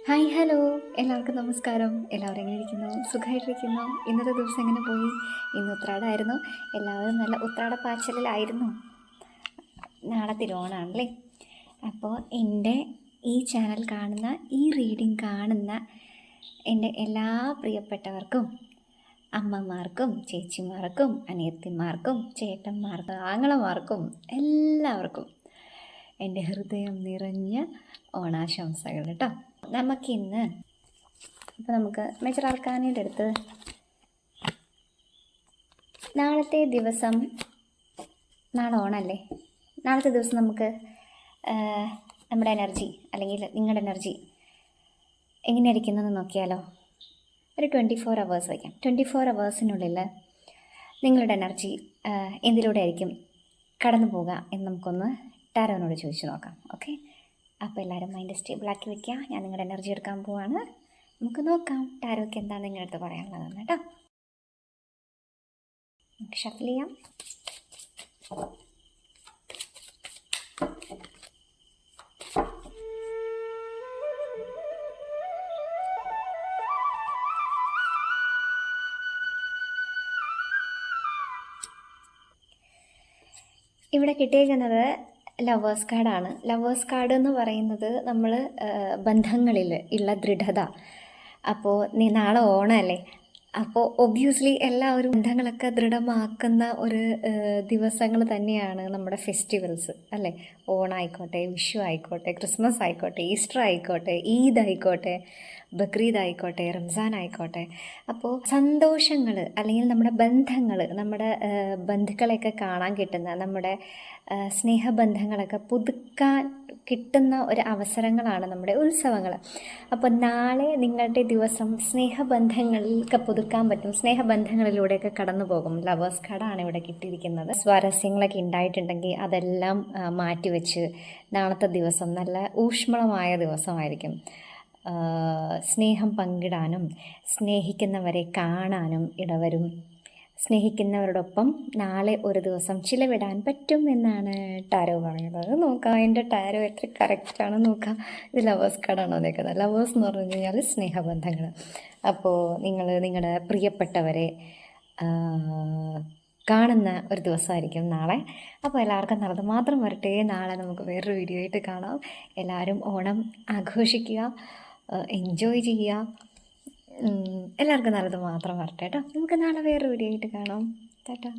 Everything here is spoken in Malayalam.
ഹായ് ഹലോ, എല്ലാവർക്കും നമസ്കാരം. എല്ലാവരും എങ്ങനെ ഇരിക്കുന്നു? സുഖമായിട്ടിരിക്കുന്നു? ഇന്നത്തെ ദിവസം എങ്ങനെ പോയി? ഇന്ന് ഉത്രാടമായിരുന്നു. എല്ലാവരും നല്ല ഉത്രാട പാച്ചലിലായിരുന്നു. നാളെ തിരുവോണമാണല്ലേ. അപ്പോൾ എൻ്റെ ഈ ചാനൽ കാണുന്ന, ഈ റീഡിങ് കാണുന്ന എൻ്റെ എല്ലാ പ്രിയപ്പെട്ടവർക്കും, അമ്മമാർക്കും ചേച്ചിമാർക്കും അനിയത്തിമാർക്കും ചേട്ടന്മാർക്കും ആങ്ങളമാർക്കും എല്ലാവർക്കും എൻ്റെ ഹൃദയം നിറഞ്ഞ ഓണാശംസകൾ കേട്ടോ. നമുക്കിന്ന് നമുക്ക് മേജർ ആർക്കാനയുടെ അടുത്ത് നാളത്തെ ദിവസം, നാളെ ഓണമല്ലേ, നാളത്തെ ദിവസം നമുക്ക് നമ്മുടെ എനർജി അല്ലെങ്കിൽ നിങ്ങളുടെ എനർജി എങ്ങനെയായിരിക്കുന്നതെന്ന് നോക്കിയാലോ. ഒരു 24 hours വയ്ക്കാം. 24 hours നിങ്ങളുടെ എനർജി എന്തിലൂടെ ആയിരിക്കും കടന്നു പോകുക എന്ന് നമുക്കൊന്ന് ടാരോനോട് ചോദിച്ചു നോക്കാം. ഓക്കെ, അപ്പോൾ എല്ലാവരും മൈൻഡ് സ്റ്റേബിളാക്കി വെക്കുക. ഞാൻ നിങ്ങളുടെ എനർജി എടുക്കാൻ പോവാണ്. നമുക്ക് നോക്കാം ടാരോയ്ക്ക് എന്താണ് നിങ്ങളുടെ അടുത്ത് പറയാനുള്ളതെന്ന് കേട്ടോ. നമുക്ക് ഷഫിൾ ചെയ്യാം. ഇവിടെ കിട്ടിയേക്കുന്നത് ലവേഴ്സ് കാർഡാണ്. ലവേഴ്സ് കാർഡ് എന്ന് പറയുന്നത് നമ്മൾ ബന്ധങ്ങളിൽ ഉള്ള ദൃഢത. അപ്പോൾ നാളെ ഓണമല്ലേ, അപ്പോൾ ഒബ്വിയസ്ലി എല്ലാവരും ബന്ധങ്ങളൊക്കെ ദൃഢമാക്കുന്ന ഒരു ദിവസങ്ങൾ തന്നെയാണ് നമ്മുടെ ഫെസ്റ്റിവൽസ് അല്ലേ. ഓണായിക്കോട്ടെ, വിഷു ആയിക്കോട്ടെ, ക്രിസ്മസ് ആയിക്കോട്ടെ, ഈസ്റ്റർ ആയിക്കോട്ടെ, ഈദ് ആയിക്കോട്ടെ, ബക്രീദ് ആയിക്കോട്ടെ, റംസാൻ ആയിക്കോട്ടെ. അപ്പോൾ സന്തോഷങ്ങൾ അല്ലെങ്കിൽ നമ്മുടെ ബന്ധങ്ങൾ, നമ്മുടെ ബന്ധുക്കളെയൊക്കെ കാണാൻ കിട്ടുന്ന, നമ്മുടെ സ്നേഹബന്ധങ്ങളൊക്കെ പുതുക്കാൻ കിട്ടുന്ന ഒരു അവസരങ്ങളാണ് നമ്മുടെ ഉത്സവങ്ങൾ. അപ്പോൾ നാളെ നിങ്ങളുടെ ദിവസം സ്നേഹബന്ധങ്ങളിലൊക്കെ പുതുക്കാൻ പറ്റും, സ്നേഹബന്ധങ്ങളിലൂടെയൊക്കെ കടന്നു പോകും. ലവേഴ്സ് കാർഡാണ് ഇവിടെ കിട്ടിയിരിക്കുന്നത്. സ്വാരസ്യങ്ങളൊക്കെ ഉണ്ടായിട്ടുണ്ടെങ്കിൽ അതെല്ലാം മാറ്റിവെച്ച് നാളത്തെ ദിവസം നല്ല ഊഷ്മളമായ ദിവസമായിരിക്കും. സ്നേഹം പങ്കിടാനും സ്നേഹിക്കുന്നവരെ കാണാനും ഇടവരും. സ്നേഹിക്കുന്നവരോടൊപ്പം നാളെ ഒരു ദിവസം ചിലവിടാൻ പറ്റും എന്നാണ് ടാരോ പറയുന്നത്. നോക്കാം എൻ്റെ ടാരോ എത്ര കറക്റ്റാണ് നോക്കാം. ഇത് ലവേഴ്സ് കാർഡാണോ നിൽക്കുന്നത്? ലവേഴ്സ് എന്ന് പറഞ്ഞു കഴിഞ്ഞാൽ സ്നേഹബന്ധങ്ങൾ. അപ്പോൾ നിങ്ങൾ നിങ്ങളുടെ പ്രിയപ്പെട്ടവരെ കാണുന്ന ഒരു ദിവസമായിരിക്കും നാളെ. അപ്പോൾ എല്ലാവർക്കും നല്ലത് മാത്രം വരട്ടെ. നാളെ നമുക്ക് വേറൊരു വീഡിയോ ആയിട്ട് കാണാം. എല്ലാവരും ഓണം ആഘോഷിക്കുക, എൻജോയ് ചെയ്യുക. എല്ലാവർക്കും നല്ലത് മാത്രം വരട്ടെ കേട്ടോ. നമുക്ക് നാളെ വേറൊരു വീഡിയോ ആയിട്ട് കാണാം. ടാറ്റാ.